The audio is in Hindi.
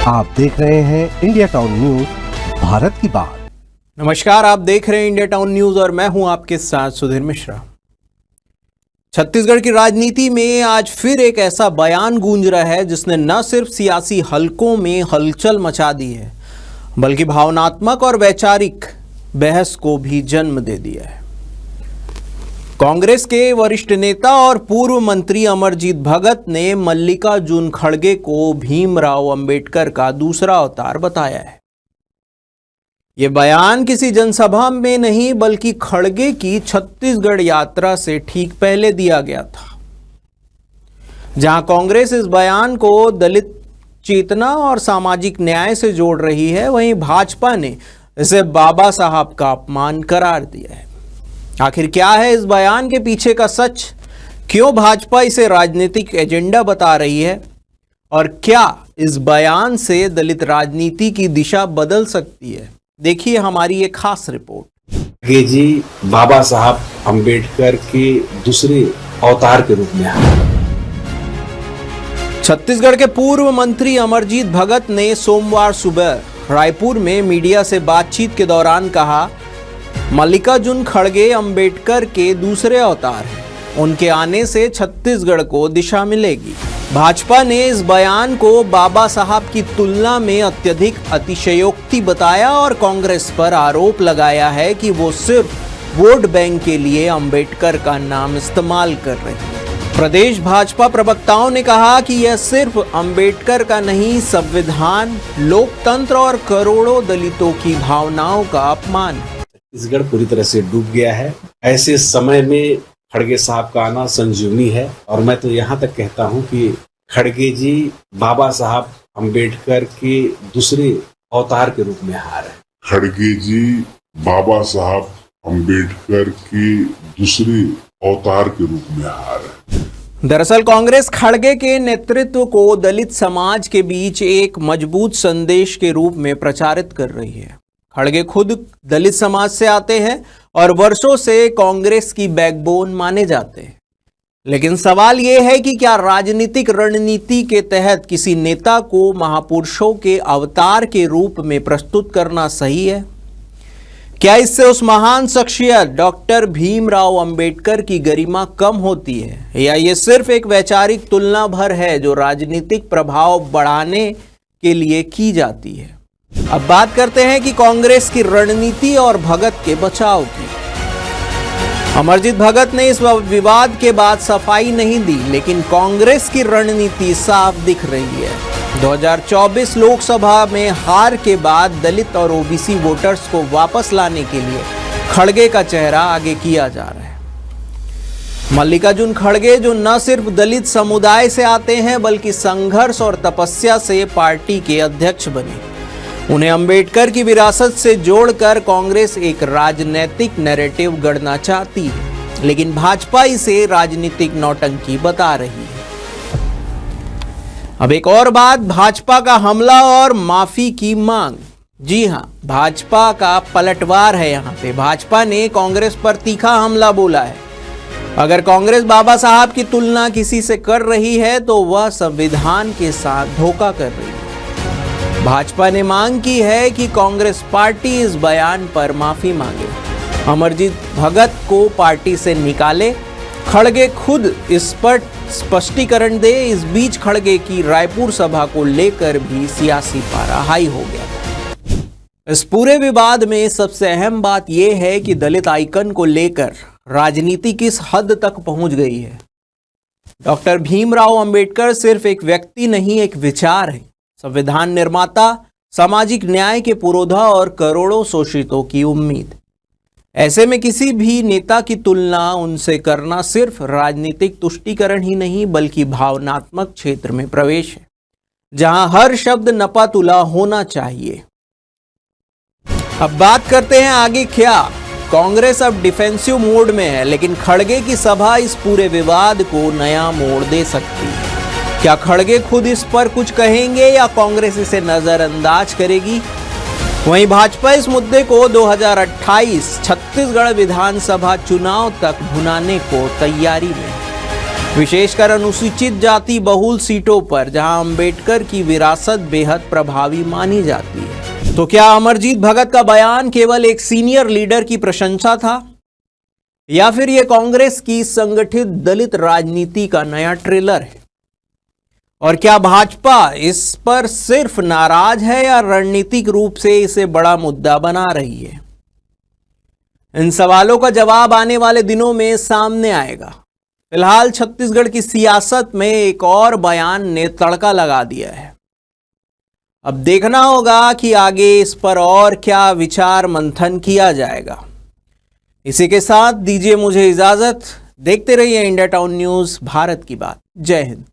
आप देख रहे हैं इंडिया टाउन न्यूज, भारत की बात। नमस्कार, आप देख रहे हैं इंडिया टाउन न्यूज और मैं हूं आपके साथ सुधीर मिश्रा। छत्तीसगढ़ की राजनीति में आज फिर एक ऐसा बयान गूंज रहा है जिसने न सिर्फ सियासी हलकों में हलचल मचा दी है बल्कि भावनात्मक और वैचारिक बहस को भी जन्म दे दिया है। कांग्रेस के वरिष्ठ नेता और पूर्व मंत्री अमरजीत भगत ने मल्लिकार्जुन खड़गे को भीमराव अंबेडकर का दूसरा अवतार बताया है। यह बयान किसी जनसभा में नहीं बल्कि खड़गे की छत्तीसगढ़ यात्रा से ठीक पहले दिया गया था। जहां कांग्रेस इस बयान को दलित चेतना और सामाजिक न्याय से जोड़ रही है, वहीं भाजपा ने इसे बाबा साहब का अपमान करार दिया है। आखिर क्या है इस बयान के पीछे का सच? क्यों भाजपा इसे राजनीतिक एजेंडा बता रही है? और क्या इस बयान से दलित राजनीति की दिशा बदल सकती है? देखिए हमारी एक खास रिपोर्ट। खड़गे जी बाबा साहब अंबेडकर के दूसरे अवतार के रूप में आए। छत्तीसगढ़ के पूर्व मंत्री अमरजीत भगत ने सोमवार सुबह रायपुर में मीडिया से बातचीत के दौरान कहा, मल्लिकार्जुन खड़गे अंबेडकर के दूसरे अवतार हैं। उनके आने से छत्तीसगढ़ को दिशा मिलेगी। भाजपा ने इस बयान को बाबा साहब की तुलना में अत्यधिक अतिशयोक्ति बताया और कांग्रेस पर आरोप लगाया है कि वो सिर्फ वोट बैंक के लिए अंबेडकर का नाम इस्तेमाल कर रही है। प्रदेश भाजपा प्रवक्ताओं ने कहा कि यह सिर्फ अंबेडकर का नहीं, संविधान, लोकतंत्र और करोड़ों दलितों की भावनाओं का अपमान है। छत्तीसगढ़ पूरी तरह से डूब गया है। ऐसे समय में खड़गे साहब का आना संजीवनी है और मैं तो यहाँ तक कहता हूँ कि खड़गे जी बाबा साहब अंबेडकर के दूसरे अवतार के रूप में आ रहे हैं। खड़गे जी बाबा साहब अंबेडकर के दूसरे अवतार के रूप में आ रहे हैं। दरअसल कांग्रेस खड़गे के नेतृत्व को दलित समाज के बीच एक मजबूत संदेश के रूप में प्रचारित कर रही है। खड़गे खुद दलित समाज से आते हैं और वर्षों से कांग्रेस की बैकबोन माने जाते हैं। लेकिन सवाल यह है कि क्या राजनीतिक रणनीति के तहत किसी नेता को महापुरुषों के अवतार के रूप में प्रस्तुत करना सही है? क्या इससे उस महान शख्सियत डॉक्टर भीमराव अंबेडकर की गरिमा कम होती है, या ये सिर्फ एक वैचारिक तुलना भर है जो राजनीतिक प्रभाव बढ़ाने के लिए की जाती है? अब बात करते हैं कि कांग्रेस की रणनीति और भगत के बचाव की। अमरजीत भगत ने इस विवाद के बाद सफाई नहीं दी, लेकिन कांग्रेस की रणनीति साफ दिख रही है। 2024 लोकसभा में हार के बाद दलित और ओबीसी वोटर्स को वापस लाने के लिए खड़गे का चेहरा आगे किया जा रहा है। मल्लिकार्जुन खड़गे जो न सिर्फ दलित समुदाय से आते हैं बल्कि संघर्ष और तपस्या से पार्टी के अध्यक्ष बने। उन्हें अंबेडकर की विरासत से जोड़कर कांग्रेस एक राजनीतिक नैरेटिव गढ़ना चाहती है, लेकिन भाजपा इसे राजनीतिक नौटंकी बता रही है। अब एक और बात, भाजपा का हमला और माफी की मांग। जी हां, भाजपा का पलटवार है। यहां पे भाजपा ने कांग्रेस पर तीखा हमला बोला है। अगर कांग्रेस बाबा साहब की तुलना किसी से कर रही है तो वह संविधान के साथ धोखा कर रही है। भाजपा ने मांग की है कि कांग्रेस पार्टी इस बयान पर माफी मांगे, अमरजीत भगत को पार्टी से निकाले, खड़गे खुद इस पर स्पष्टीकरण दे। इस बीच खड़गे की रायपुर सभा को लेकर भी सियासी पारा हाई हो गया। इस पूरे विवाद में सबसे अहम बात यह है कि दलित आइकन को लेकर राजनीति किस हद तक पहुंच गई है। डॉक्टर भीमराव अंबेडकर सिर्फ एक व्यक्ति नहीं, एक विचार है। संविधान निर्माता, सामाजिक न्याय के पुरोधा और करोड़ों शोषितों की उम्मीद। ऐसे में किसी भी नेता की तुलना उनसे करना सिर्फ राजनीतिक तुष्टीकरण ही नहीं बल्कि भावनात्मक क्षेत्र में प्रवेश है, जहां हर शब्द नपातुला होना चाहिए। अब बात करते हैं आगे क्या। कांग्रेस अब डिफेंसिव मोड में है, लेकिन खड़गे की सभा इस पूरे विवाद को नया मोड़ दे सकती है। क्या खड़गे खुद इस पर कुछ कहेंगे या कांग्रेस इसे नजरअंदाज करेगी? वहीं भाजपा इस मुद्दे को 2028 छत्तीसगढ़ विधानसभा चुनाव तक भुनाने को तैयारी में है। विशेषकर अनुसूचित जाति बहुल सीटों पर जहां अंबेडकर की विरासत बेहद प्रभावी मानी जाती है। तो क्या अमरजीत भगत का बयान केवल एक सीनियर लीडर की प्रशंसा था, या फिर यह कांग्रेस की संगठित दलित राजनीति का नया ट्रेलर है? और क्या भाजपा इस पर सिर्फ नाराज है या रणनीतिक रूप से इसे बड़ा मुद्दा बना रही है? इन सवालों का जवाब आने वाले दिनों में सामने आएगा। फिलहाल छत्तीसगढ़ की सियासत में एक और बयान ने तड़का लगा दिया है। अब देखना होगा कि आगे इस पर और क्या विचार मंथन किया जाएगा। इसी के साथ दीजिए मुझे इजाजत। देखते रहिए इंडिया टाउन न्यूज़, भारत की बात। जय हिंद।